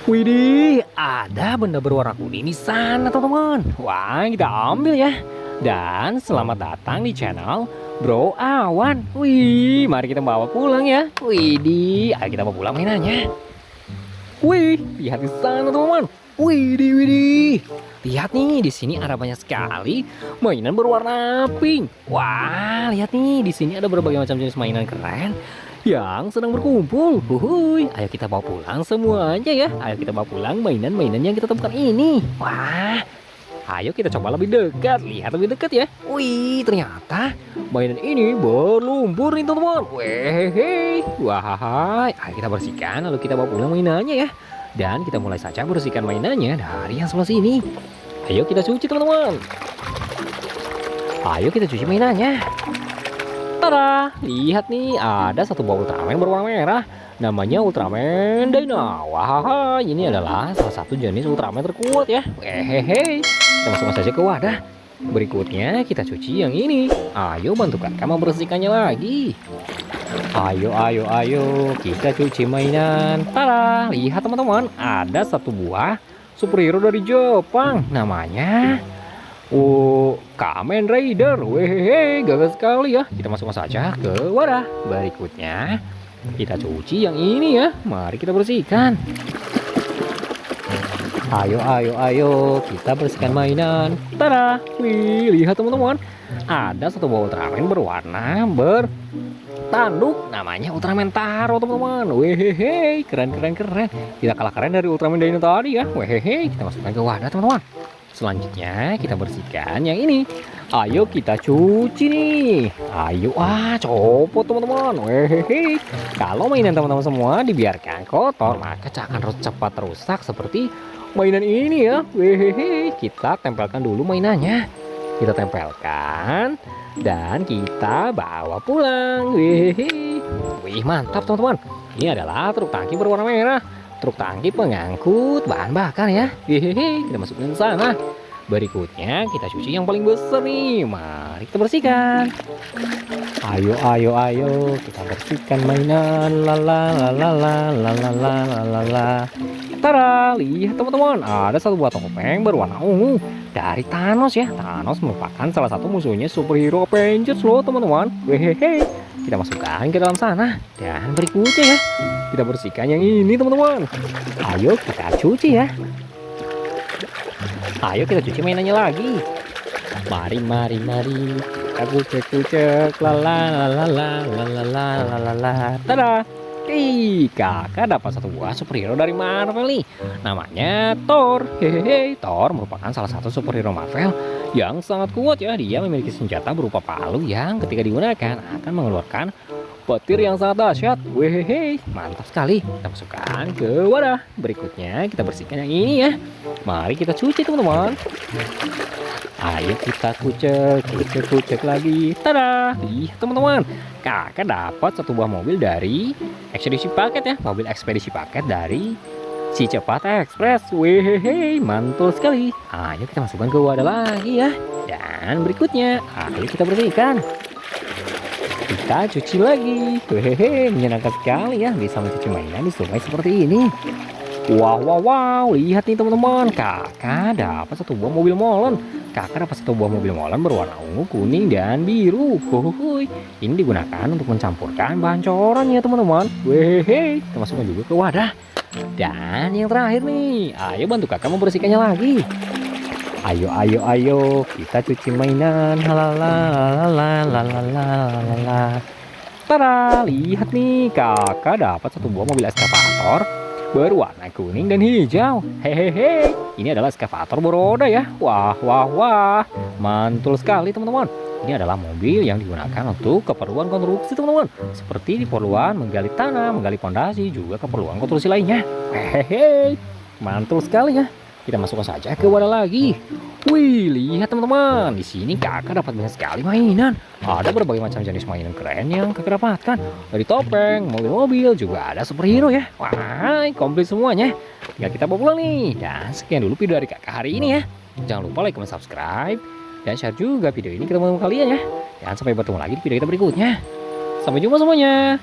Widih, ada benda berwarna kuning di sana, teman-teman. Wah, kita ambil ya. Dan selamat datang di channel Bro Awan. Wih, mari kita bawa pulang ya. Widih, ayo kita bawa pulang mainannya. Wih, lihat di sana, teman-teman. Widih, widih. Lihat nih, di sini ada banyak sekali mainan berwarna pink. Wah, lihat nih, di sini ada berbagai macam jenis mainan keren yang sedang berkumpul. Huhuy, ayo kita bawa pulang semuanya ya. Ayo kita bawa pulang mainan-mainan yang kita temukan ini. Wah, ayo kita coba lebih dekat. Lihat lebih dekat ya. Wih, ternyata mainan ini berlumpur nih, teman-teman. Wehehe. Wah, ayo kita bersihkan lalu kita bawa pulang mainannya ya. Dan kita mulai saja bersihkan mainannya dari yang sebelah sini. Ayo kita cuci, teman-teman. Ayo kita cuci mainannya. Tada, lihat nih, ada satu buah Ultraman berwarna merah. Namanya Ultraman Dyna. Wah, ini adalah salah satu jenis Ultraman terkuat ya. Hehehe. Kita masukkan saja ke wadah. Berikutnya kita cuci yang ini. Ayo bantu kakak membersihkannya lagi. Ayo, kita cuci mainan. Tada, lihat teman-teman, ada satu buah superhero dari Jepang. Namanya Kamen Rider. Wehehe, gagah sekali ya. Kita masukkan saja ke wadah. Berikutnya kita cuci yang ini ya. Mari kita bersihkan. Ayo, kita bersihkan mainan. Tada, wih, lihat teman-teman, ada satu buah Ultraman berwarna bertanduk. Namanya Ultraman Taro, teman-teman. Wehehe, keren. Tidak kalah keren dari Ultraman Dyna tadi ya. Wehehe, kita masukkan ke wadah, teman-teman. Selanjutnya kita bersihkan yang ini. Ayo kita cuci nih. Ayo, copot teman-teman. Wehehe. Kalau mainan teman-teman semua dibiarkan kotor, maka akan cepat rusak seperti mainan ini ya. Wehehe. Kita tempelkan dulu mainannya. Kita tempelkan dan kita bawa pulang. Wehehe. Wih, mantap teman-teman. Ini adalah truk tangki berwarna merah. Truk tangki pengangkut bahan bakar ya. Hehehe, kita masukin ke sana. Berikutnya kita cuci yang paling besar nih. Mari kita bersihkan. Ayo, kita bersihkan mainan. La. Tada, lihat teman-teman, ada satu buah topeng berwarna ungu dari Thanos ya. Thanos merupakan salah satu musuhnya superhero Avengers loh, teman-teman. Wehehe. Kita masukkan ke dalam sana. Dan berikutnya ya, kita bersihkan yang ini, teman-teman. Ayo kita cuci ya. Ayo kita cuci mainannya lagi. Mari. Kita kucek. La. Tada. Kakak dapat satu buah superhero dari Marvel nih. Namanya Thor. Hehehe, Thor merupakan salah satu superhero Marvel yang sangat kuat ya. Dia memiliki senjata berupa palu yang ketika digunakan akan mengeluarkan petir yang sangat dahsyat. Wehehe, mantap sekali. Kita masukkan ke wadah. Berikutnya kita bersihkan yang ini ya. Mari kita cuci, teman-teman. Ayo kita kucek lagi. Tada, teman-teman, kakak dapat satu buah mobil dari ekspedisi paket ya. Mobil ekspedisi paket dari Si Cepat Express. Wehehe, mantul sekali. Ayo kita masukkan ke wadah lagi ya. Dan berikutnya, ayo kita bersihkan. Kita cuci lagi. Wehehe, menyenangkan sekali ya bisa mencuci mainan di sungai seperti ini. Wow, lihat nih teman-teman, kakak dapat satu buah mobil molen. Kakak dapat satu buah mobil molen berwarna ungu, kuning, dan biru. Huhuy. Ini digunakan untuk mencampurkan bahan coran ya teman-teman. Wehehe, kita masukkan juga ke wadah. Dan yang terakhir nih, ayo bantu kakak membersihkannya lagi. Ayo, kita cuci mainan. La. Tada, lihat nih, kakak dapat satu buah mobil eskavator berwarna kuning dan hijau. Hehehe, ini adalah eskavator beroda ya. Wah, mantul sekali teman-teman. Ini adalah mobil yang digunakan untuk keperluan konstruksi, teman-teman. Seperti keperluan menggali tanah, menggali fondasi, juga keperluan konstruksi lainnya. Hehehe, mantul sekali ya. Kita masukkan saja ke wadah lagi. Wih, lihat teman-teman, di sini kakak dapat banyak sekali mainan. Ada berbagai macam jenis mainan keren yang kakak dapatkan. Dari topeng, mobil-mobil, juga ada superhero ya. Wah, komplit semuanya. Tinggal kita bawa pulang nih. Dan sekian dulu video dari kakak hari ini ya. Jangan lupa like, comment, subscribe, dan share juga video ini ke teman-teman kalian ya. Dan sampai bertemu lagi di video kita berikutnya. Sampai jumpa semuanya.